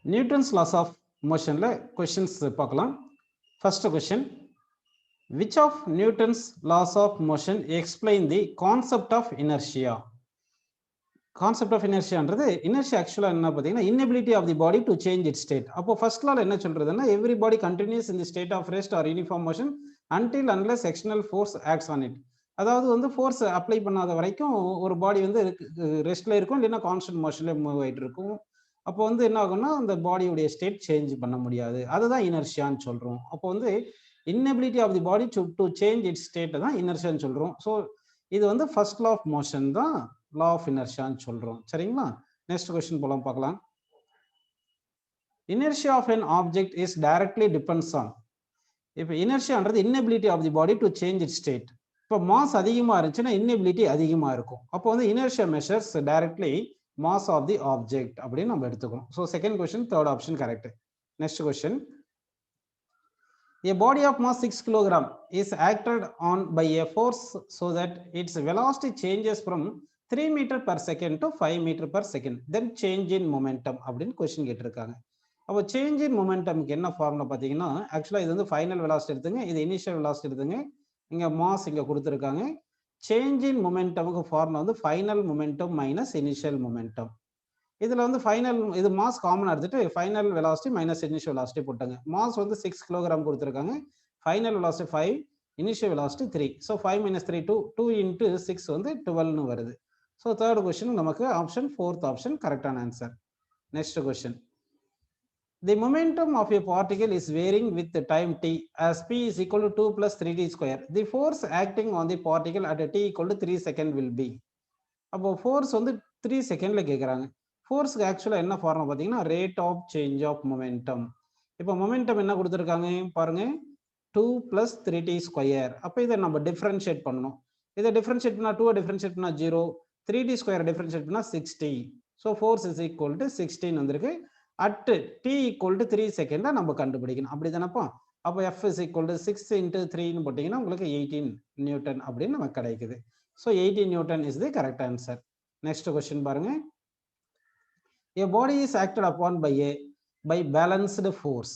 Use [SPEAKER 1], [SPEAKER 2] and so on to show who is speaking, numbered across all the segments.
[SPEAKER 1] Newton's laws of motion questions பார்க்கலாம். First question, which of Newton's laws of motion explain the concept of inertia? Concept of inertia என்றது inertia actually என்ன பார்த்தீங்கன்னா inability of the body to change its state. அப்போ first law என்ன சொல்றதுன்னா every body continues in the state of rest or uniform motion until unless external force acts on it. அதாவது வந்து force apply பண்ணாத வரைக்கும் ஒரு பாடி வந்து ரெஸ்ட்ல இருக்கும், இல்லைன்னா கான்ஸ்டன்ட் மோஷன்ல மூவ் ஆகிட்டு இருக்கும். அப்போ வந்து என்ன ஆகும்னா அந்த பாடியுடைய ஸ்டேட் சேஞ்ச் பண்ண முடியாது. அதுதான் இனர்ஷியான்னு சொல்றோம். அப்போ வந்து inability of the body to change its state தான் இனர்ஷியான்னு சொல்றோம். ஸோ இது வந்து ஃபர்ஸ்ட் லா ஆஃப் மோஷன் தான் லா ஆஃப் இனர்ஷியான்னு சொல்றோம். சரிங்களா? நெக்ஸ்ட் கொஸ்டின் போலாம் பார்க்கலாம். Inertia of an object is directly depends on. இப்போ இனர்ஷியான்றது inability of the body to change its state. இப்போ மாஸ் அதிகமாக இருந்துச்சுன்னா இன்னபிலிட்டி அதிகமாக இருக்கும். அப்போ வந்து inertia measures directly mass of the object அப்படின்னு நம்ம எடுத்துக்கிறோம். So second question, third option correct. Next question, a body of mass 6 kg is acted on by a force so that its velocity changes from 3 meter per second to 5 meter per second, then change in momentum அப்படின்னு question கேட்டிருக்காங்க. அப்போ change இன் மொமெண்டம்க்கு என்ன formula பார்த்தீங்கன்னா, ஆக்சுவலாக இது வந்து final velocity எடுத்துங்க, இது இனிஷியல் வெலாசிட்டி எடுத்துங்க, இங்கே மாஸ் இங்கே கொடுத்துருக்காங்க. சேஞ்ச் இன் மொமெண்டமுக்கு ஃபார்முலா வந்து final momentum minus initial momentum. இதில் வந்து ஃபைனல் இது மாஸ் காமனாக எடுத்துட்டு final velocity minus initial velocity போட்டாங்க. மாஸ் வந்து 6 கிலோகிராம் கொடுத்துருக்காங்க, final velocity 5, initial velocity 3. So 5 minus 3 2 into 6 வந்து 12ன்னு வருது. ஸோ தேர்ட் கொஸ்டின் நமக்கு ஆப்ஷன் ஃபோர்த் ஆப்ஷன் கரெக்டான answer. Next question, the momentum of a particle is varying with the time t as p is equal to 2 plus 3t square. The force acting on the particle at a t equal to 3 second will be. அப்போ force வந்து 3 செகண்ட்ல கேட்குறாங்க. ஃபோர்ஸ்க்கு ஆக்சுவலாக என்ன formula பார்த்தீங்கன்னா rate of change of momentum. இப்போ momentum என்ன கொடுத்துருக்காங்க பாருங்க, 2 plus 3t ஸ்கொயர். அப்போ இதை நம்ம டிஃப்ரென்ஷியேட் பண்ணணும். இதை டிஃப்ரென்ஷியேட் பண்ணால் 2 டிஃப்ரென்ஷியேட் பண்ணால் 0, 3t ஸ்கொயர் டிஃப்ரென்ஷியேட் பண்ணால் 60. So force is equal to 16 வந்திருக்கு. அட் t equal to 3 செகண்ட்ல நம்ம கண்டுபிடிக்கணும். அப்படி தானப்போ? அப்போ f is equal to 6 into 3ன்னு போட்டிங்கன்னா உங்களுக்கு 18 நியூட்டன் அப்படின்னு நமக்கு கிடைக்குது. So 18 Newton is the correct answer. Next question பாருங்க, a body is acted upon by balanced force.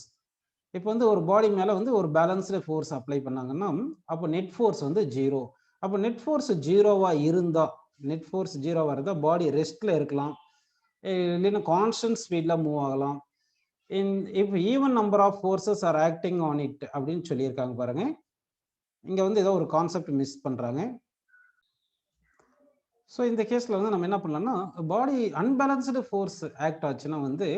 [SPEAKER 1] இப்போ வந்து ஒரு பாடி மேலே வந்து ஒரு பேலன்ஸ்டு ஃபோர்ஸ் அப்ளை பண்ணாங்கன்னா அப்போ நெட் ஃபோர்ஸ் வந்து 0. அப்போ நெட் ஃபோர்ஸ் 0வா இருந்தால், நெட் ஃபோர்ஸ் 0வா இருந்தால் பாடி ரெஸ்ட்ல இருக்கலாம், இல்லைன்னா கான்ஸ்டன்ட் ஸ்பீடில் மூவ் ஆகலாம். If even number of forces are acting on it அப்படின்னு சொல்லியிருக்காங்க பாருங்க. இங்கே வந்து ஏதோ ஒரு கான்செப்ட் மிஸ் பண்ணுறாங்க. ஸோ இந்த கேஸில் வந்து நம்ம என்ன பண்ணலாம்னா, பாடி அன்பேலன்ஸ்டு ஃபோர்ஸ் ஆக்ட் ஆச்சுன்னா வந்து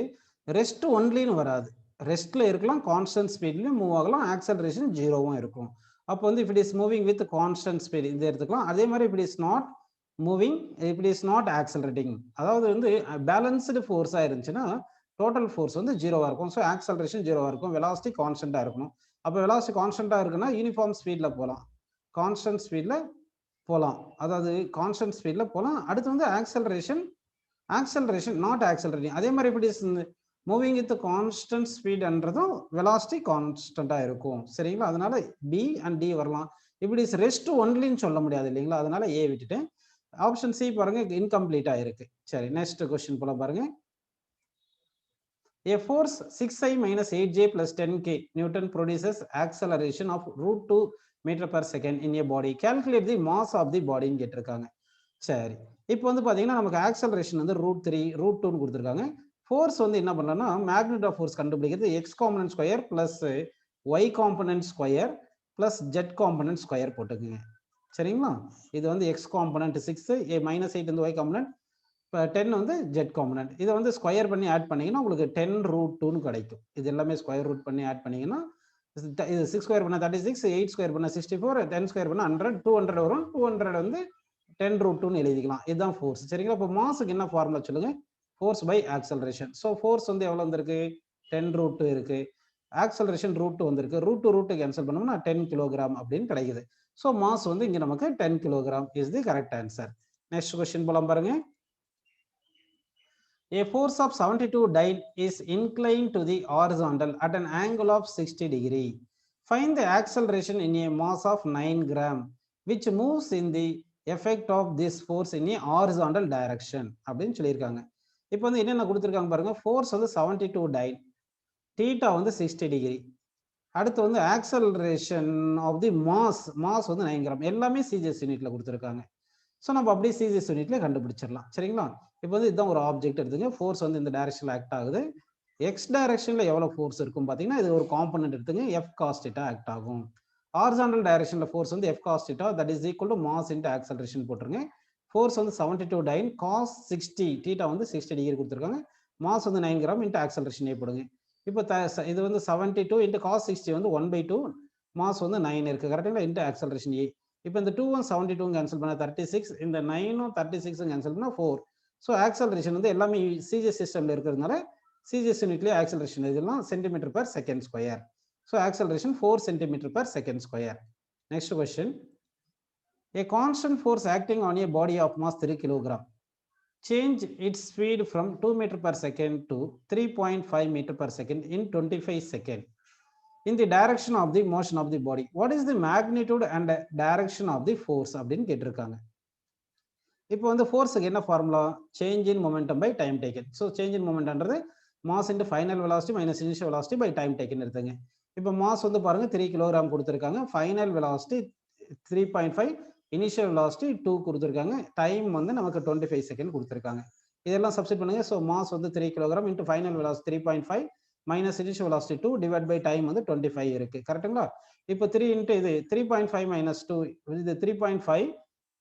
[SPEAKER 1] ரெஸ்ட் ஒன்லின்னு வராது, ரெஸ்ட்ல இருக்கலாம், கான்ஸ்டன்ட் ஸ்பீட்லையும் மூவ் ஆகலாம், ஆக்சலரேஷன் 0வும் இருக்கும். அப்போ வந்து if it is moving with constant speed இது எடுத்துக்கலாம். அதே மாதிரி if it is not moving, if it is not accelerating, அதாவது வந்து பேலன்ஸ்டு ஃபோர்ஸாக இருந்துச்சுன்னா டோட்டல் ஃபோர்ஸ் வந்து 0வா இருக்கும். ஸோ ஆக்சலரேஷன் 0வா இருக்கும், வெலாசிட்டி கான்ஸ்டன்ட்டாக இருக்கணும். அப்போ வெலாசிட்டி கான்ஸ்டன்ட்டாக இருக்குன்னா யூனிஃபார்ம் ஸ்பீடில் போகலாம், கான்ஸ்டன்ட் ஸ்பீடில் போகலாம், அதாவது கான்ஸ்டன்ட் ஸ்பீடில் போகலாம். அடுத்து வந்து ஆக்சலரேஷன் நாட் ஆக்சலரேட்டிங். அதே மாதிரி if it is moving with constant ஸ்பீட்ன்றதும் வெலாசிட்டி கான்ஸ்டன்ட்டாக இருக்கும். சரிங்களா? அதனால பி அண்ட் டி வரலாம். இப்படி ரெஸ்ட் ஒன்லின்னு சொல்ல முடியாது இல்லைங்களா? அதனால ஏ விட்டுட்டு ஆப்ஷன் சி பாருங்க இன்கம்ப்ளீட்டா இருக்கு. சரி, நெக்ஸ்ட் கொஸ்டின் போல பாருங்க. A force 6i minus 8j plus 10k Newton produces acceleration of √2 meter per second in a body. Calculate the mass of the body ன்னு கேட்டிருக்காங்க. சரி, இப்போ வந்து பார்த்தீங்கன்னா நமக்கு ஆக்சலரேஷன் வந்து √3 √2ன்னு கொடுத்துருக்காங்க. ஃபோர்ஸ் வந்து என்ன பண்ணலாம்னா மேக்னெட் ஆஃப் ஃபோர்ஸ் கண்டுபிடிக்கிறது x component square plus y component square plus z component square போட்டுக்குங்க. சரிங்களா? இது வந்து எக்ஸ் காம்பனன்ட் 6, மைனஸ் 8 வந்து ஒய் காம்பனன்ட், இப்போ 10 வந்து ஜெட் காம்பனன்ட். இதை வந்து ஸ்கொயர் பண்ணி ஆட் பண்ணிங்கன்னா உங்களுக்கு 10√2ன்னு கிடைக்கும். இது எல்லாமே ஸ்கொயர் ரூட் பண்ணி ஆட் பண்ணிங்கன்னா இது 6 ஸ்கொயர் பண்ணால் 36, 8 ஸ்கொயர் பண்ணால் 64, 10 ஸ்கொயர் பண்ணால் 100, 200 வரும். 200 வந்து 10√2ன்னு எழுதிக்கலாம். இதுதான் ஃபோர்ஸ். சரிங்களா? இப்போ மாஸுக்கு என்ன ஃபார்முலா சொல்லுங்க? Force by acceleration. So force வந்து எவ்வளோ வந்திருக்கு? 10√2 இருக்கு. ஆக்சலரேஷன் √2 வந்திருக்கு. √2 கேன்சல் பண்ணோம்னா 10 கிலோகிராம் அப்படின்னு கிடைக்குது. ஸோ மாஸ் வந்து இங்கே நமக்கு 10 kilogram is the correct answer. Next question போலாம் பாருங்க. A force of 72 dyne is inclined to the horizontal at an angle of 60 degree. Find the acceleration in a mass of 9 gram which moves in the effect of this force in a horizontal direction அப்படின்னு சொல்லியிருக்காங்க. இப்போ வந்து என்னென்ன கொடுத்துருக்காங்க பாருங்க, force வந்து 72 time, theta வந்து 60 degree. அடுத்து வந்து ஆக்சலரேஷன் ஆஃப் தி மாஸ் வந்து 9 கிராம். எல்லாமே சிஜிஎஸ் யூனிட்ல கொடுத்துருக்காங்க. ஸோ நம்ம அப்படியே சிஜிஎஸ் யூனிட்ல கண்டுபிடிச்சிடலாம். சரிங்களா? இப்போ வந்து இதுதான் ஒரு ஆப்ஜெக்ட் எடுத்துங்க. ஃபோர்ஸ் வந்து இந்த டைரக்ஷன்ல ஆக்ட் ஆகுது. எக்ஸ் டைரக்ஷன்ல எவ்வளவு ஃபோர்ஸ் இருக்கும் பார்த்தீங்கன்னா, இது ஒரு காம்பனன்ட் எடுத்துங்க. எஃப் காஸ் தீட்டா ஆக்ட் ஆகும். ஹாரிசான்டல் டைரக்ஷன்ல ஃபோர்ஸ் வந்து F cos theta that is equal to mass into acceleration போட்டுருங்க. ஃபோர்ஸ் வந்து 72 டைன், காஸ் 60, தீட்டா வந்து 60 டிகிரி கொடுத்துருக்காங்க. மாஸ் வந்து 9 கிராம் இன்டு ஆக்சலரேஷன் போடுங்க. இப்போ இது வந்து 72 இன்டு காஸ் 60 வந்து 1/2, மாஸ் வந்து 9 இருக்கு. கரெக்டுங்களா? Into acceleration A. இப்போ இந்த 2 72 கேன்சல் பண்ணா 36, இந்த 9 36 கேன்சல் பண்ணா 4. ஸோ ஆக்சலரேஷன் வந்து எல்லாமே சிஜிஎஸ் சிஸ்டம்ல இருக்கிறதுனால சிஜிஎஸ் யூனிட்லயே ஆக்சலரேஷன் இதெல்லாம் centimetre per second square. So acceleration 4 centimetre per second square. Next question. A constant force acting on a body of mass 3 kilogram change its speed from 2 meter per second to 3.5 meter per second in 25 seconds in the direction of the motion of the body. What is the magnitude and direction of the force அப்படின்னு கேட்டிருக்காங்க. இப்போ வந்து ஃபோர்ஸுக்கு என்ன formula? Change in momentum by time taken. So change in மொமெண்டம்ன்றது mass into final velocity minus initial velocity by time taken எடுத்துங்க. இப்போ mass வந்து பாருங்க 3 கிலோகிராம் கொடுத்துருக்காங்க. ஃபைனல் வெலாசிட்டி 3.5, இனிஷியல் வெலாசிட்டி 2 கொடுத்துருக்காங்க. டைம் வந்து நமக்கு 25 செகண்ட் கொடுத்துருக்காங்க. இதெல்லாம் சப்ஸ்டிட் பண்ணுங்க. ஸோ மாஸ் வந்து 3 kilogram into final velocity 3.5 minus initial velocity 2 divide by time வந்து 25 இருக்கு. கரெக்டுங்களா? இப்போ 3 இன்ட்டு இது 3.5 மைனஸ் 2, இது 3.5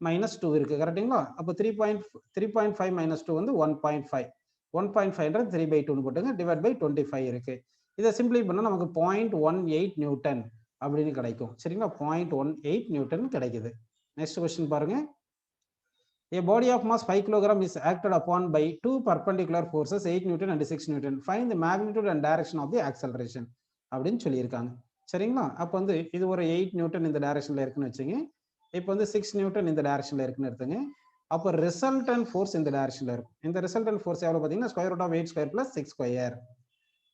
[SPEAKER 1] மைனஸ் 2 இருக்கு. கரெக்டுங்களா? அப்போ 3.5 மைனஸ் 2 வந்து 1.5. 1.5 3/2 போட்டுங்க, டிவைட் பை 25 இருக்கு. இதை சிம்பிளை பண்ணா நமக்கு 0.18 நியூட்டன் அப்படின்னு கிடைக்கும். சரிங்களா? 0.18 நியூட்டன் கிடைக்குது. நெக்ஸ்ட் கொஸ்டின் பாருங்க. A body of mass 5 kg is acted upon by two perpendicular forces 8 Newton and 6 Newton. Find the magnitude and direction of the acceleration அப்படின்னு சொல்லியிருக்காங்க. சரிங்களா? அப்போ வந்து இது ஒரு 8 நியூட்டன் இந்த டைரக்ஷன்ல இருக்குன்னு வச்சுங்க. இப்போ வந்து 6 நியூட்டன் இந்த டைரக்ஷன்ல இருக்குன்னு எடுத்துங்க. அப்போ ரிசல்டன்ட் ஃபோர்ஸ் இந்த டைரக்ஷன்ல இருக்கும். இந்த ரிசல்டன்ட் ஃபோர்ஸ் எவ்வளவு பார்த்தீங்கன்னா square root of 8 square plus 6 square,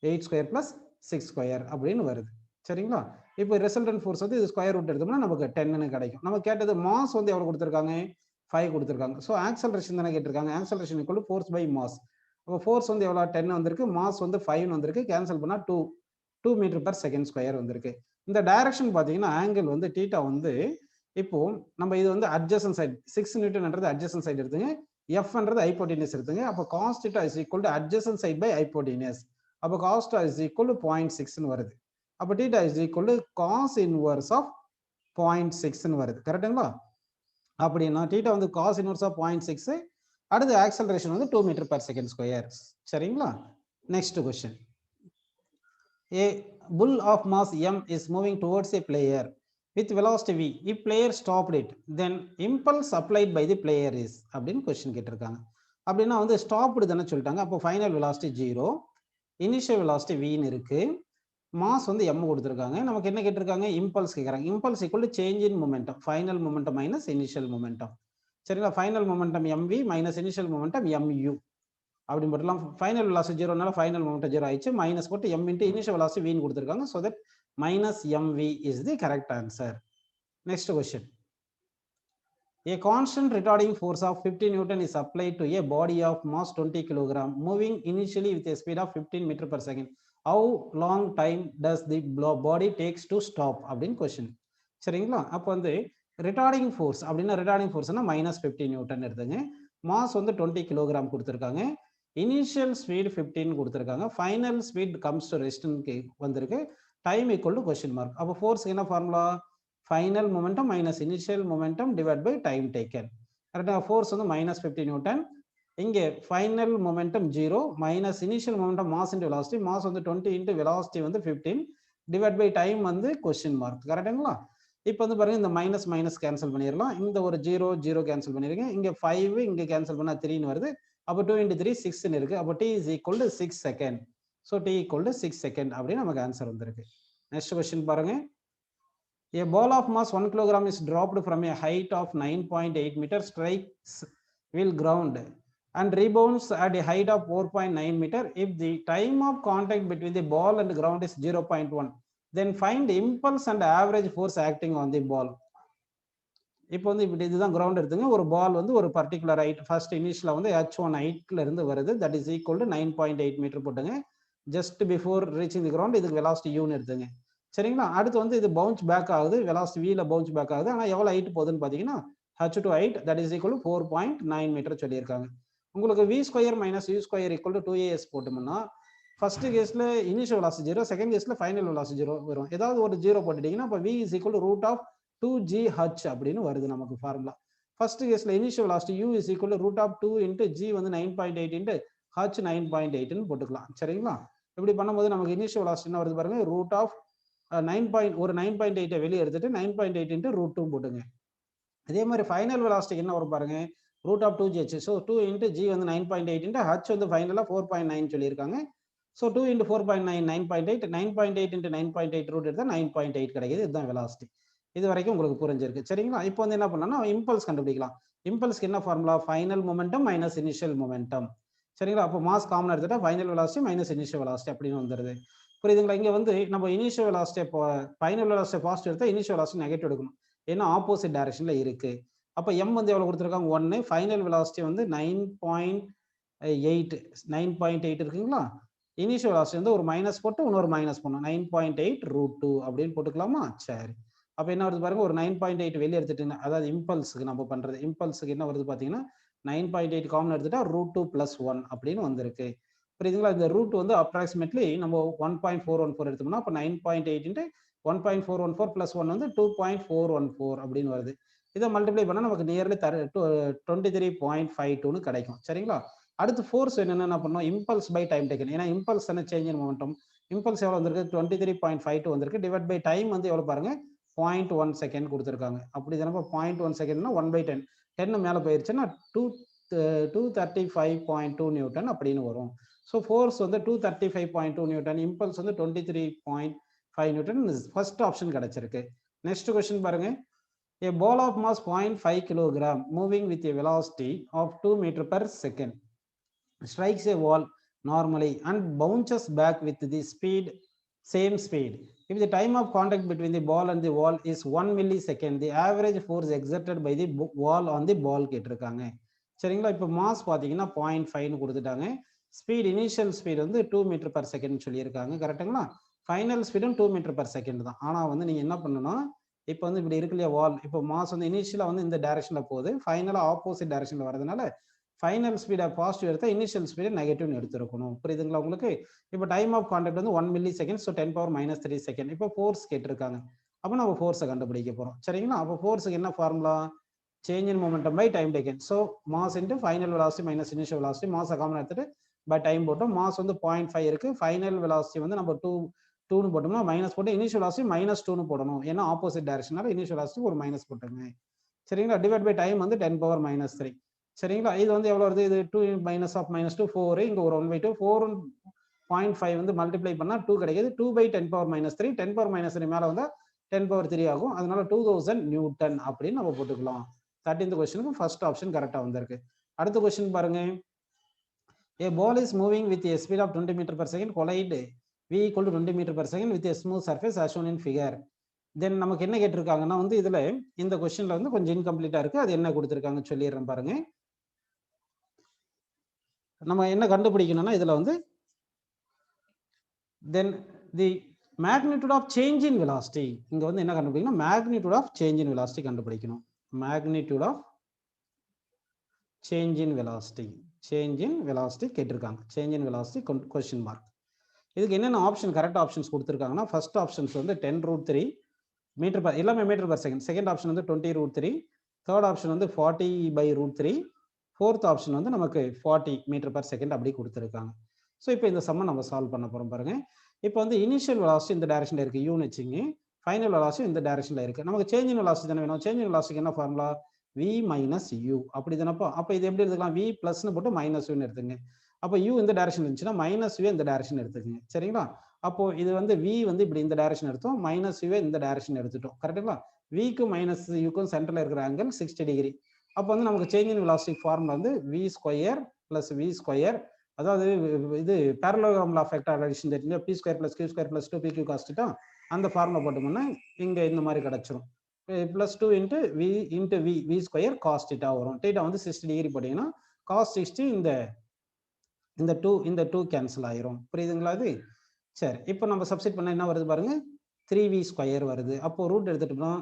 [SPEAKER 1] 8 square plus 6 square அப்படின்னு வருது. சரிங்களா? இப்போ ரிசல்டன்ட் ஃபோர்ஸ் வந்து இது ஸ்கொயர் ரூட் எடுத்தோம்னா நமக்கு 10ன்னு கிடைக்கும். நம்ம கேட்டது மாஸ் வந்து எவ்வளவு கொடுத்துருக்காங்க? 5 கொடுத்துருக்காங்க. ஸோ ஆக்சலரேஷன் தானே கேட்டிருக்காங்க. Acceleration equal to force by mass. அப்போ ஃபோர்ஸ் வந்து எவ்வளோ 10 வந்திருக்கு, மாஸ் வந்து 5 வந்திருக்கு. கேன்சல் பண்ணா 2 மீட்டர் பர் செகண்ட் ஸ்கொயர் வந்திருக்கு. இந்த டைரக்ஷன் பார்த்தீங்கன்னா ஆங்கிள் வந்து தீட்டா வந்து இப்போ நம்ம இது வந்து அட்ஜசன்ட் சைடு 6 நியூட்டன்ன்றது அட்ஜசன்ட் சைடு எடுத்துங்க, எஃப்ன்றது ஹைப்போடெனியஸ் எடுத்துங்க. அப்போ cos theta is equal to adjacent side by hypotenuse. அப்போ cos theta is equal to 0.6ன்னு வருது. அப்போ theta is equal to cos inverse of 0.6ன்னு வருது. கரெக்டுங்களா? அப்படின்னா தீட்டா வந்து காஸ் இன்வர்ஸ் ஆஃப் 0.6. அடுத்து ஆக்சலரேஷன் வந்து 2 மீட்டர் பர் செகண்ட் ஸ்கொயர். சரிங்களா? Next question. A bull of mass m is moving towards a player with velocity v. If player stopped it, then impulse applied by the player is அப்படின்னு question கேட்டிருக்காங்க. அப்படின்னா வந்து stopped தானே சொல்லிட்டாங்க. அப்போ final velocity 0, initial velocity வின்னு இருக்கு, mass வந்து m கொடுத்துருக்காங்க. நமக்கு என்ன கேட்டிருக்காங்க? இம்பல்ஸ் கேட்குறாங்க. Impulse equal to change in momentum, final momentum minus initial momentum. சரிங்களா? Final momentum mv minus initial momentum mu அப்படின்னு போட்டுலாம். ஃபைனல் வெலாசிட்டி 0னால ஃபைனல் மொமெண்டம் 0 ஆயிடுச்சு. மைனஸ் போட்டு m into initial velocity v கொடுத்துருக்காங்க. So that minus mv is the correct answer. Next question. A constant retarding force of 50 Newton is applied to a body of mass 20 kg moving initially with a speed of 15 meter per second. How long time does the body takes to stop அப்படின்னு question. சரிங்களா? அப்போ வந்து retarding force அப்படின்னா retarding ஃபோர்ஸ்னா minus 50 newton எடுத்துங்க. Mass வந்து 20 kilogram கொடுத்துருக்காங்க. Initial speed 15 கொடுத்துருக்காங்க. ஃபைனல் ஸ்பீட் கம்ஸ் டு ரெஸ்ட்னு வந்திருக்கு. Time equal to question mark. அப்போ ஃபோர்ஸ்க்கு என்ன formula? Final momentum minus initial momentum divide by time taken. கரெக்டாக? ஃபோர்ஸ் வந்து மைனஸ் 50 நியூட்டன். இங்கே final momentum 0 minus initial momentum mass into velocity. Mass வந்து 20 into velocity வந்து 15 டிவைட் பை டைம் வந்து question mark. கரெக்டுங்களா? இப்போ வந்து பாருங்க இந்த மைனஸ் மைனஸ் கேன்சல் பண்ணிடலாம். இந்த ஒரு 0 கேன்சல் பண்ணிருக்கேன். இங்கே 5 இங்கே கேன்சல் பண்ணால் 3ன்னு வருது. அப்போ 2 இன்ட்டு 3 6ன்னு இருக்கு. அப்போ t is equal to 6 second. So t equal to 6 second அப்படின்னு நமக்கு ஆன்சர் வந்திருக்கு. நெக்ஸ்ட் கொஸ்டின் பாருங்க. A ball of mass 1 kg is dropped from a height of 9.8 meters, strikes will ground and rebounds at a height of 4.9 meter. If the time of contact between the ball and ground is 0.1, then find impulse and average force acting on the ball. இப்போ வந்து இப்படி இதுதான் ground எடுத்துங்க. ஒரு பால் வந்து ஒரு particular height first இனிஷியலா வந்து h1 ஹைட்ல இருந்து வருது. That is equal to 9.8 metre போட்டுங்க. Just before reaching the ground இதுக்கு வெலாசிட்டி யூன்னு எடுத்துங்க. சரிங்களா? அடுத்து வந்து இது பவுன்ஸ் பேக் ஆகுது. வெலாசிட்டி v ல பவுன்ஸ் பேக் ஆகுது. ஆனா எவ்வளவு ஹைட் போகுதுன்னு பாத்தீங்கன்னா h2 height that is equal to 4.9 metre சொல்லியிருக்காங்க. உங்களுக்கு v square minus u square equal to 2as போட்டோம்னா ஃபர்ஸ்ட் கேஸ்ல இனிஷியல் வெலாசிட்டி 0, செகண்ட் கேஸ்ல ஃபைனல் வெலாசிட்டி 0 வரும். ஏதாவது ஒரு 0 போட்டுட்டீங்கன்னா அப்ப v is equal to root of 2gh அப்படின்னு வருது நமக்கு ஃபார்முலா. ஃபர்ஸ்ட் கேஸ்ல initial velocity u is equal to root of 2 into g வந்து 9.8 இன்டு h 9.8 ன்னு போட்டுக்கலாம். சரிங்களா? இப்படி பண்ணும்போது நமக்கு இனிஷியல் வெலாசிட்டி என்ன வருது பாருங்க, ரூட் ஆஃப் 9.8 வெளியே எடுத்துட்டு 9.8 இன்டு ரூட் 2 போட்டுங்க. அதே மாதிரி ஃபைனல் வெலாசிட்டி என்ன வரும் பாருங்க, root of 2gh. So 2 into g வந்து 9.8 இன்டு h வந்து ஃபைனலா 4.9 சொல்லியிருக்காங்க. ஸோ 2 இன்டு 4.9 9.8, 9.8 இன்டு 9.8 ரூட் எடுத்தால் 9.8 கிடைக்குது. இதுதான் வெலாசிட்டி. இது வரைக்கும் உங்களுக்கு புரிஞ்சிருக்கு. சரிங்களா? இப்போ வந்து என்ன பண்ணலாம்னா இம்பல்ஸ் கண்டுபிடிக்கலாம். இம்பல்ஸ்க்கு என்ன formula, final momentum minus initial momentum. சரிங்களா? அப்போ மாஸ் காமன் எடுத்துட்டா final velocity minus initial velocity அப்படின்னு வந்துருது. புரியுதுங்களா? இங்க வந்து நம்ம initial velocity final velocity positive எடுத்தா இனிஷியல் வெலாசிட்டி நெகட்டிவ் எடுக்கணும். ஏன்னா ஆப்போசிட் டைரக்ஷன்ல இருக்கு. அப்போ m வந்து எவ்வளவு கொடுத்துருக்காங்க, 1. ஃபைனல் வெலாசிட்டி வந்து 9.8 9.8 இருக்குங்களா? இனிஷியல் வெலாசிட்டி வந்து ஒரு மைனஸ் போட்டு இன்னொரு மைனஸ் பண்ணணும். 9.8 ரூட் 2 அப்படின்னு போட்டுக்கலாமா? சரி. அப்ப என்ன வருது பாருங்க, ஒரு 9.8 வெளியே எடுத்துட்டு, அதாவது இம்பல்ஸுக்கு நம்ம பண்றது இம்பல்ஸுக்கு என்ன வருது பாத்தீங்கன்னா 9.8 காமன் எடுத்துட்டா ரூட் 2 பிளஸ் 1 அப்படின்னு வந்திருக்கு. புரியுதுங்களா? இந்த ரூட் வந்து அப்ராக்சிமேட்லி நம்ம 1.414 எடுத்தோம்னா அப்ப 9.8 இன்ட்டு 1.414 பிளஸ் 1 வந்து 2.414 அப்படின்னு வருது. இதை மல்டிப்ளை பண்ணா நமக்கு நியர்லி 23.52ன்னு கிடைக்கும். சரிங்களா? அடுத்து ஃபோர்ஸ் என்னென்ன பண்ணோம், இம்பல்ஸ் பை டைம் டேக்கன். ஏன்னா இம்பல்ஸ் என்ன சேஞ்ச் இன் மொமெண்டம், இம்பல்ஸ் எவ்வளவு வந்திருக்கு 23.52 வந்திருக்கு. டிவைட் பை டைம் வந்து எவ்வளவு பாருங்க 0.1 செகண்ட் கொடுத்துருக்காங்க. அப்படி தானே 0.1 செகண்ட்னா 1/10 10 மேல போயிருச்சுன்னா 235.2 நியூட்டன் அப்படின்னு வரும். ஸோ ஃபோர்ஸ் வந்து 235.2 நியூட்டன், இம்பல்ஸ் வந்து 23.5 நியூட்டன். ஃபர்ஸ்ட் ஆப்ஷன் கிடைச்சிருக்கு. நெக்ஸ்ட் கொஸ்டின் பாருங்க, a ball of mass 0.5 kilogram moving with a velocity of 2 meter per second strikes a wall normally and bounces back with the same speed. If the time of contact between the ball and the wall is 1 millisecond, the average force exerted by the wall on the ball கேட்டிருக்காங்க. சரிங்களா? இப்போ mass பார்த்தீங்கன்னா 0.5 கொடுத்துட்டாங்க. Speed initial speed வந்து 2 metre per second சொல்லியிருக்காங்க. கரெக்டுங்களா? Final ஸ்பீடும் 2 metre per second தான். ஆனால் வந்து நீங்கள் என்ன பண்ணணும், இப்போ வந்து இப்படி இருக்கு இல்லையா வால், இப்போ மாஸ் வந்து இனிஷியலாக வந்து இந்த டைரக்ஷனில் போகுது, ஃபைனலாக ஆப்போசிட் டைரக்ஷனில் வரதுனால ஃபைனல் ஸ்பீடை பாசிட்டிவ் எடுத்தால் இனிஷியல் ஸ்பீடை நெகட்டிவ்னு எடுத்துருக்கணும். புரியுதுங்களா உங்களுக்கு? இப்போ டைம் ஆஃப் கான்டாக்ட் வந்து 1 மில்லி செகண்ட், ஸோ 10⁻³ செகண்ட். இப்போ ஃபோர்ஸ் கேட்டிருக்காங்க. அப்போ நம்ம ஃபோர்ஸை கண்டுபிடிக்க போகிறோம். சரிங்களா? அப்போ ஃபோர்ஸுக்கு என்ன formula, change in momentum by time taken. So mass into final velocity minus initial velocity, மாஸை காமன் எடுத்துட்டு பை டைம் போட்டோம். மாஸ் வந்து 0.5 இருக்கு, ஃபைனல் வெலாசிட்டி வந்து நம்ம 2ன்னு போட்டோம்னா மைனஸ் போட்டு இனிஷியல் வெலாசிட்டி -2ன்னு போடணும். ஏன்னா ஆப்போசிட் டைரக்ஷனால இனிஷியல் வெலாசிட்டி ஒரு மைனஸ் போட்டுங்க. சரிங்களா? டிவைட் பை டைம் வந்து 10⁻³ சரிங்களா? இது வந்து எவ்வளவு வருது, இது 2 மைனஸ் ஆஃப் -2 4, இங்க ஒரு 1/2 4.5 வந்து மல்டிப்ளை பண்ணா 2 கிடைக்குது. 2/10⁻³ 10⁻³ மேல வந்தா 10⁻³ ஆகும். அதனால 2000 நியூட்டன் அப்படின்னு நம்ம போட்டுக்கலாம். 13th கொஸ்டினுக்கு ஃபர்ஸ்ட் ஆப்ஷன் கரெக்டா வந்திருக்கு. அடுத்த கொஸ்டின் பாருங்க, a ball is moving with a speed of 20 meter per second collide v equal to 20 meter per second with a smooth surface as shown in figure. தென் நமக்கு என்ன கேட்டிருக்காங்கன்னா வந்து இதுல இந்த கொஸ்டின்ல வந்து கொஞ்சம் இன்கம்ப்ளீட்டா இருக்கு. அது என்ன கொடுத்திருக்காங்க சொல்லிடுறேன் பாருங்க. நம்ம என்ன கண்டுபிடிக்கணும்னா இதுல வந்து then the magnitude of change in velocity, இங்க வந்து என்ன கண்டுபிடிக்கணும், magnitude of change in velocity கண்டுபிடிக்கணும். magnitude of change in velocity, change in velocity கேட்டிருக்காங்க. change in velocity question mark. இதுக்கு என்னென்ன ஆப்ஷன் கரெக்ட் ஆப்ஷன்ஸ் கொடுத்திருக்காங்கன்னா, ஃபர்ஸ்ட் ஆப்ஷன்ஸ் வந்து 10√3 மீட்டர் பர், எல்லாமே metre per second. Second option வந்து 20√3, தேர்ட் ஆப்ஷன் வந்து 40/√3, fourth option வந்து நமக்கு 40 மீட்டர் பர் செகண்ட் அப்படி கொடுத்துருக்காங்க. ஸோ இப்போ இந்த சம்மை நம்ம சால்வ் பண்ண போறோம் பாருங்க. இப்போ வந்து இனிஷியல் வெலாசிட்டி இந்த டைரக்ஷன்ல இருக்கு யூன்னு வச்சுங்க, ஃபைனல் வெலாசிட்டி இந்த டைரக்ஷன்ல இருக்கு. நமக்கு சேஞ்ச் இன் வெலாசிட்டி தானே வேணும். சேஞ்ச் இன் வெலாசிட்டிக்கு என்ன ஃபார்முலா, v மைனஸ் u. அப்படி தானப்போ, அப்போ இது எப்படி எடுத்துக்கலாம், v பிளஸ்னு போட்டு -uன்னு எடுத்துங்க. அப்போ u இந்த டைரக்ஷன் இருந்துச்சுன்னா -u இந்த டைரக்ஷன் எடுத்துக்கங்க. சரிங்களா? அப்போ இது வந்து v வந்து இப்படி இந்த டைரக்ஷன் எடுத்தோம், -u இந்த டைரக்ஷன் எடுத்துட்டோம். கரெக்டுங்களா? v க்கும் -uக்கும் சென்டர்ல இருக்கிற ஆங்கிள் 60 டிகிரி. அப்போ வந்து நமக்கு சேஞ்ச் இன் வெலாசிட்டி ஃபார்முலா வந்து v square plus v square, அதாவது இது parallelogram of vector addition தெரிஞ்சா p² + q² + 2pq cos θ, அந்த ஃபார்முலா போட்டோம்னா இங்க இந்த மாதிரி கிடைச்சிரும். plus 2 into v square cos theta வரும். theta வந்து 60 degree போட்டீங்கன்னா cos 60 இந்த 2 கேன்சல் ஆயிரும். புரியுதுங்களா? அது சரி. இப்போ நம்ம சப்ஸ்டிட் பண்ணா என்ன வருது பாருங்க, 3v ஸ்கொயர் வருது. அப்போ ரூட் எடுத்துட்டோம்னா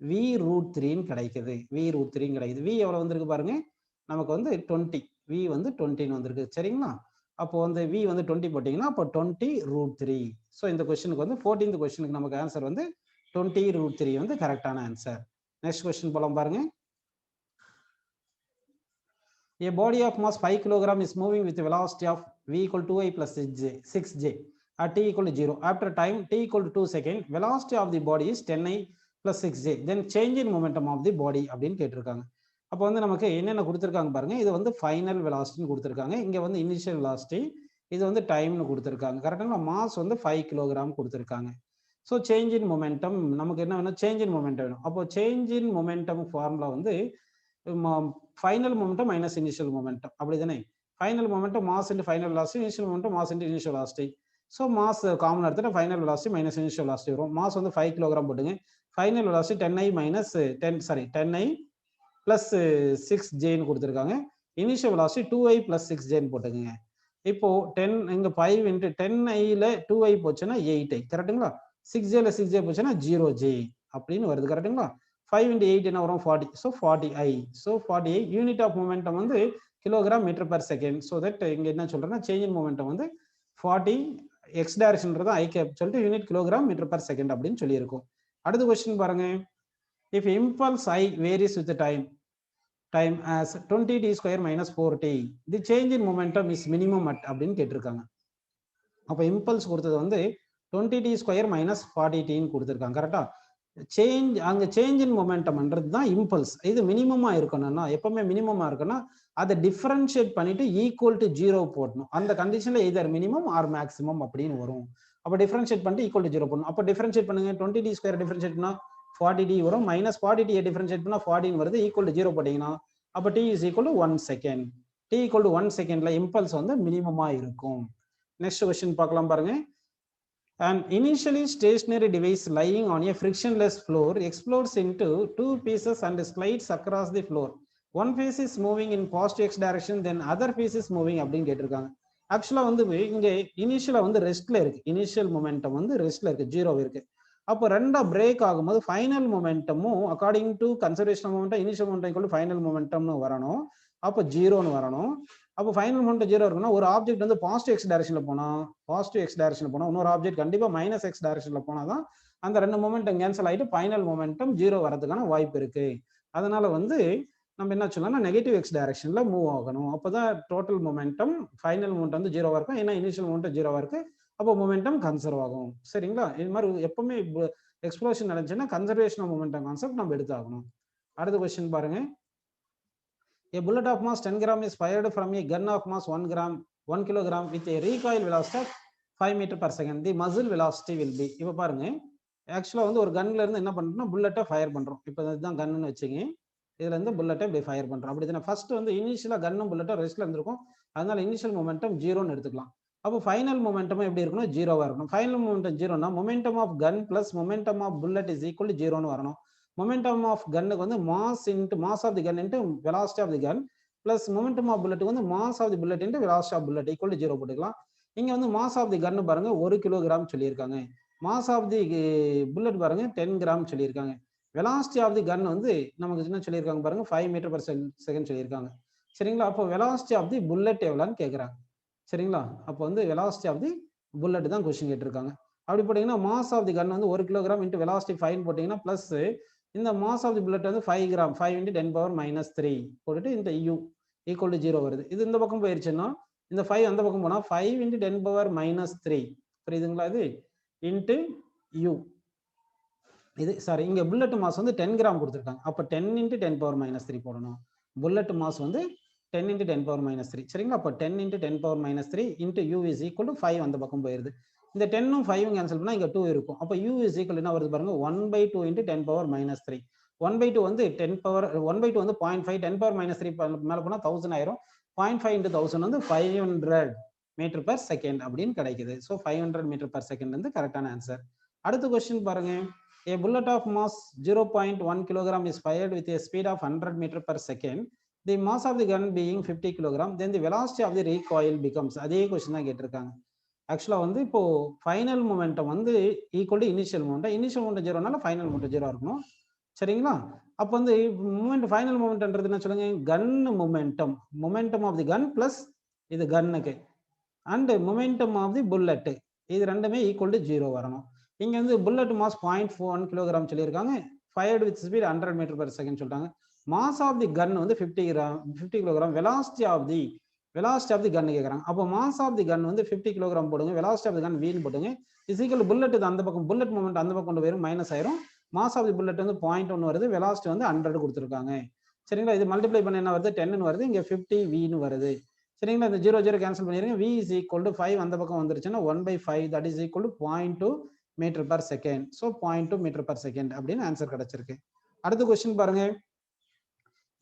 [SPEAKER 1] v root 3 கிடைக்குது. v root 3 கிடைக்குது. v எவ்வளவு வந்திருக்கு பாருங்க, நமக்கு வந்து 20. v வந்து 20 வந்திருக்கு. சரிங்களா? அப்போ வந்து v வந்து 20 போட்டீங்கன்னா அப்போ 20 root 3. ஸோ இந்த கொஸ்டினுக்கு வந்து 14th கொஸ்டினுக்கு நமக்கு ஆன்சர் வந்து 20 root 3 வந்து கரெக்டான ஆன்சர். நெக்ஸ்ட் கொஸ்டின் போலாம் பாருங்க. A body of mass 5 kg is moving with a velocity of v equal to 2i plus 6j at t equal to 0. After time t equal to 2 seconds, velocity of the body is 10i plus 6j. Then change in momentum of the body அப்படின்னு கேட்டிருக்காங்க. அப்போ வந்து நமக்கு என்னென்ன கொடுத்துருக்காங்க பாருங்க. இது வந்து ஃபைனல் வெலாசிட்டின்னு கொடுத்துருக்காங்க. இங்கே வந்து இனிஷியல் வெலாசிட்டி, இது வந்து டைம்னு கொடுத்துருக்காங்க. கரெக்டாக மாஸ் வந்து 5 kg கொடுத்துருக்காங்க. ஸோ சேஞ்ச் இன் மொமெண்டம் நமக்கு என்ன வேணும், சேஞ்ச் இன் மொமெண்டம் வேணும். அப்போ சேஞ்ச் இன் மொமெண்டம் ஃபார்முலா வந்து final momentum minus initial momentum, அப்படிதானே? Final momentum mass into final velocity, initial momentum mass into initial velocity. So mass common எடுத்துட்டு final velocity minus initial velocity வரும். Mass வந்து 5 kg போட்டுங்க. Final velocity 10i plus 6jன்னு கொடுத்துருக்காங்க. Initial velocity 2i plus 6jன்னு போட்டுக்கோங்க. இப்போ 10 இங்க 5 into 10iல 2i போச்சுன்னா 8i, கரெக்டுங்களா? 6jல 6j போச்சுன்னா 0j அப்படின்னு வருது, கரெக்டுங்களா? 5 into 8 என்ன வரும், 40. So 40i. So 40i unit of momentum வந்து kilogram metre per second. So that இங்க என்ன சொல்றேன்னா சேஞ்ச் இன் மொமெண்டம் வந்து 40 எக்ஸ் டைரக்ஷன்றது ஐ கேப் சொல்லிட்டு unit kilogram metre per second அப்படின்னு சொல்லியிருக்கும். அடுத்த கொஸ்டின் பாருங்க. If impulse I varies with time as 20t square minus 4t, the change in momentum is minimum at அப்படின்னு கேட்டிருக்காங்க. அப்போ இம்பல்ஸ் கொடுத்தது வந்து 20t ஸ்கொயர் மைனஸ் 40tன்னு கொடுத்துருக்காங்க. கரெக்டா? சேஞ்ச் அங்க சேஞ்ச் இன் மொமெண்டம்ன்றது தான் இம்பல்ஸ். இது மினிமமா இருக்கணும்னா, எப்பவுமே மினிமமா இருக்குன்னா அதை டிஃபரன்ஷியேட் பண்ணிட்டு ஈக்குவல் டு 0 போடணும். அந்த கண்டிஷன்ல எய்தர் மினிமம் ஆர் மேக்ஸிமம் அப்படின்னு வரும். அப்போ டிஃபரன்ஷியேட் பண்ணிட்டு ஈக்குவல் டு 0 போடணும். அப்போ டிஃபரன்ஷியேட் பண்ணுங்க. 20t ஸ்கொயர் டிஃபரன்ஷியேட் பண்ணா 40t வரும். மைனஸ் 40t டிஃபரன்ஷியேட் பண்ணா 40 வருது. ஈக்குவல் டு 0 போட்டீங்கன்னா அப்போ t is equal to 1 second. t equal to 1 செகண்ட்ல இம்பல்ஸ் வந்து மினிமமா இருக்கும். நெக்ஸ்ட் கொஸ்டின் பார்க்கலாம் பாருங்க. An initially stationary device lying on a frictionless floor explodes into two pieces and slides across the floor. One piece is moving in positive x direction, then other piece is moving அப்படின்னு கேட்டிருக்காங்க. ஆக்சுவலா வந்து இங்க இனிஷியலா வந்து ரெஸ்ட்ல இருக்கு. Initial momentum வந்து ரெஸ்ட்ல இருக்கு, 0 இருக்கு. அப்போ ரெண்டா பிரேக் ஆகும்போது ஃபைனல் மொமெண்டமும் according to conservation momentum initial momentum equal final மொமெண்டம்னு வரணும். அப்போ 0ன்னு வரணும். அப்போ ஃபைனல் மொமெண்டம் 0 இருக்குன்னா ஒரு ஆப்ஜெக்ட் வந்து பாசிட்டிவ் எக்ஸ் டைரக்ஷன்ல போனா இன்னொரு ஆப்ஜெக்ட் கண்டிப்பா மைனஸ் எக்ஸ் டைரக்ஷன்ல போனாதான் அந்த ரெண்டு மொமெண்டம் கேன்சல் ஆயிட்டு ஃபைனல் மொமெண்டம் 0 வரதுக்கான வாய்ப்பு இருக்கு. அதனால வந்து நம்ம என்ன சொல்லலாம்னா நெகட்டிவ் எக்ஸ் டைரக்ஷன்ல மூவ் ஆகணும். அப்பதான் டோட்டல் மொமெண்டம் ஃபைனல் மொமெண்டம் வந்து 0வா இருக்கும். ஏன்னா இனிஷியல் மொமெண்டம் 0வா இருக்கு. அப்போ மொமெண்டம் கன்சர்வ் ஆகும். சரிங்களா? இது மாதிரி எப்பவுமே எக்ஸ்ப்ளோஷன் நடந்துச்சுன்னா கன்சர்வேஷன் ஆஃப் மொமெண்டம் கான்செப்ட் நம்ம எடுத்தாகணும். அடுத்த கொஸ்டின் பாருங்க. A bullet of mass 10 gram is fired from a gun of mass 1 kilogram with a recoil velocity of 5 meter per second. The muzzle velocity will be. இப்போ பாருங்க, ஆக்சுவலா வந்து ஒரு கன்ல இருந்து என்ன பண்றோம்னா புல்லட்டை ஃபயர் பண்றோம். இப்போ இதுதான் கன்னு வச்சுங்க. இதுல இருந்து புல்லட்டை இப்படி ஃபயர் பண்றோம். அப்படிதானே? ஃபர்ஸ்ட் வந்து இனிஷியலா கன்னும் புல்லட்டும் ரெஸ்ட்ல இருந்திருக்கும். அதனால இனிஷியல் மொமெண்டம் 0ன்னு எடுத்துக்கலாம். அப்போ ஃபைனல் மொமெண்டம் எப்படி இருக்கணும், 0வா இருக்கணும். ஃபைனல் மொமெண்டம் 0னா momentum of gun plus momentum of bullet is equal to 0ன்னு வரணும். மொமெண்டம் ஆஃப் கன்னுக்கு வந்து mass into mass of the gun into velocity of the gun plus momentum of bullet வந்து mass of the bullet into velocity of bullet equal to 0 போட்டுக்கலாம். இங்க வந்து mass of the கன் பாருங்க 1 kilogram சொல்லியிருக்காங்க. Mass of the bullet பாருங்க 10 gram சொல்லியிருக்காங்க. Velocity of the gun வந்து நமக்கு என்ன சொல்லியிருக்காங்க பாருங்க 5 மீட்டர் பர் செகண்ட் சொல்லியிருக்காங்க. சரிங்களா? அப்போ வெலாசிட்டி ஆஃப் தி புல்லட் எவ்வளோன்னு கேட்குறாங்க. சரிங்களா? அப்போ வந்து வெலாசிட்டி ஆஃப் தி புல்லட் தான் கொஸ்டின் கேட்டிருக்காங்க. அப்படி போட்டீங்கன்னா மாஸ் ஆஃப் தி கன் வந்து 1 கிலோகிராம் இன்ட்டு வெலாசிட்டி 5 போட்டீங்கன்னா பிளஸ் இந்த மாஸ் ஆஃப் தி புல்லட் வந்து 5 கிராம் 5 இன்ட்டு 10 பவர் மைனஸ் 3 போட்டுட்டு இந்த u ஈக்குவல் டு 0 வருது. இது இந்த பக்கம் போயிருச்சுன்னா இந்த 5 அந்த பக்கம் போனா 5 இன்ட்டு 10 பவர் மைனஸ் 3, புரியுதுங்களா? இது இன்ட்டு u. இது சாரி, இங்க புல்லட் மாஸ் வந்து 10 கிராம் கொடுத்துருக்காங்க. அப்போ 10 இன்ட்டு 10 பவர் மைனஸ் 3 போடணும். புல்லட் மாஸ் வந்து 10 இன்ட்டு 10 பவர் மைனஸ் 3. சரிங்களா? அப்போ 10 into 10 power minus 3 into u is equal to 5 அந்த பக்கம் போயிருது. இந்த 10ம் 5ம் கேன்சல் பண்ணா இங்க 2 இருக்கும். அப்போ u இஸ் ஈக்குவல் என்ன வருது பாருங்க 1/2 இன்ட்டு 10 பவர் மைனஸ் 3. 1/2 வந்து 10 பவர் 1/2 வந்து 0.5 10 பவர் மைனஸ் 3 மேல போனா 1000 ஆயிரும். 0.5 இன்ட்டு 1000 வந்து 500 மீட்டர் பர் செகண்ட் அப்படின்னு கிடைக்குது. ஸோ 500 மீட்டர் பர் செகண்ட் வந்து கரெக்டான ஆன்சர். அடுத்த கொஸ்டின் பாருங்க. A bullet of mass 0.1 kilogram is fired with a speed of 100 meter per second. The mass of the gun being 50 kilogram, then the velocity of the recoil becomes. அதே question தான் கேட்டிருக்காங்க. ஆக்சுவலாக வந்து இப்போ final momentum வந்து equal to initial momentum ஜீரோனால final momentum zero இருக்கணும். சரிங்களா? அப்போ வந்து மூமெண்ட் ஃபைனல் மொமெண்ட்ன்றது என்ன சொல்லுங்க, gun momentum of the gun plus இது கன்னுக்கு and momentum of the bullet, இது ரெண்டுமே ஈக்குவல் டு ஜீரோ வரணும். இங்க வந்து புல்லட் மாஸ் 0.1 கிலோகிராம் சொல்லியிருக்காங்க, fired with speed 100 metre per second சொல்லிட்டாங்க. மாஸ் ஆஃப் தி கன் வந்து 50 கிலோகிராம், வெலாசிட்டி ஆஃப் தி கன் கேட்குறாங்க. அப்போ மாஸ் ஆஃப் தி கன் வந்து 50 கிலோகிராம் போடுங்க, வெலாசிட்டி ஆஃப் தி கன் வீண் போடுங்க, இசிக்கல் புல்லட் அந்த பக்கம், புல்லட் மூமெண்ட் அந்த பக்கம் கொண்டு போயிடும், மைனஸ் ஆயிரும். மாஸ் ஆஃப் தி புல்லட் வந்து 0.1 வருது, வெலாசிட்டி வந்து 100 கொடுத்துருக்காங்க. சரிங்களா? இது மல்டிப்ளை பண்ண என்ன வருது, 10 வருது, இங்க 50 வீன்னு வருது. சரிங்களா? இந்த 0 கேன்சல் பண்ணிடுங்க. v is equal to 5 அந்த பக்கம் வந்துருச்சுன்னா 1/5 that is equal to 0.2 metre per second. So 0.2 metre per second அப்படின்னு ஆன்சர் கிடைச்சிருக்கு. அடுத்த கொஸ்டின் பாருங்க.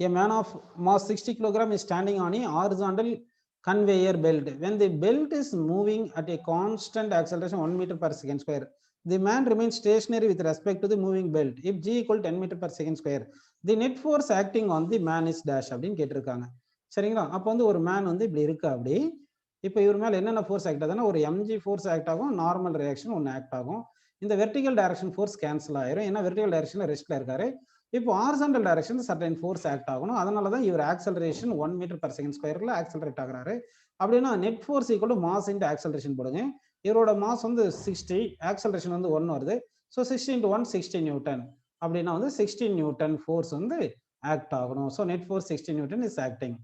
[SPEAKER 1] A man of mass 60 kilogram is standing on a horizontal conveyor belt. When the belt is moving at a constant acceleration 1 meter per second square, the man remains stationary with respect to the moving belt. If g equal 10 meter per second square, the net force acting on the man is dash அப்படின்னு கேட்டிருக்காங்க. சரிங்களா? அப்போ வந்து ஒரு man வந்து இப்படி இருக்கு, அப்படி இப்போ இவர் மேல என்னென்ன ஃபோர்ஸ் ஆக்ட் ஆகுதுன்னா ஒரு mg ஃபோர்ஸ் ஆக்ட் ஆகும், நார்மல் ரியாக்ஷன் ஒன்று ஆக்ட் ஆகும். இந்த வெர்டிகல் டைரக்ஷன் ஃபோர்ஸ் கேன்சல் ஆயிரும், ஏன்னா வெர்டிகல் டைரக்ஷன்ல ரெஸ்ட்ல இருக்காரு. இப்போ horizontal direction certain force act ஆகணும், அதனால தான் இவர் ஆக்சலரேஷன் 1 மீட்டர் பர் செகண்ட் ஸ்கொயர்ல ஆக்சலரேட் ஆகுறாரு. அப்படின்னா net force equal to mass into acceleration போடுங்க. இவரோட மாஸ் வந்து 60, ஆக்சலரேஷன் வந்து 1 வருது. ஸோ 60 × 1 60 நியூட்டன், அப்படின்னா வந்து 60 நியூட்டன் ஃபோர்ஸ் வந்து ஆக்ட் ஆகணும். So net force 60 Newton is acting.